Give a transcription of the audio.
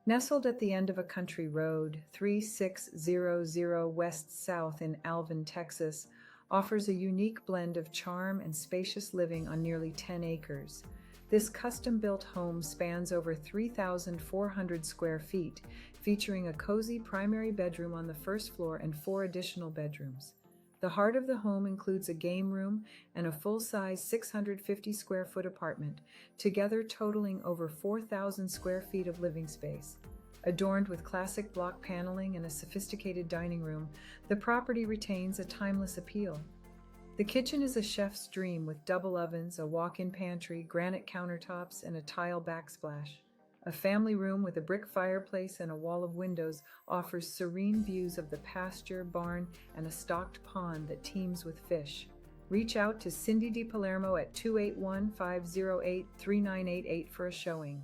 Nestled at the end of a country road, 3600 West South in Alvin, Texas, offers a unique blend of charm and spacious living on nearly 10 acres. This custom-built home spans over 3,400 square feet, featuring a cozy primary bedroom on the first floor and 4 additional bedrooms. The heart of the home includes a game room and a full-size 650 square foot apartment, together totaling over 4,000 square feet of living space. Adorned with classic block paneling and a sophisticated dining room, the property retains a timeless appeal. The kitchen is a chef's dream with double ovens, a walk-in pantry, granite countertops, and a tile backsplash. A family room with a brick fireplace and a wall of windows offers serene views of the pasture, barn, and a stocked pond that teems with fish. Reach out to Cindy Di Palermo at 281-508-3988 for a showing.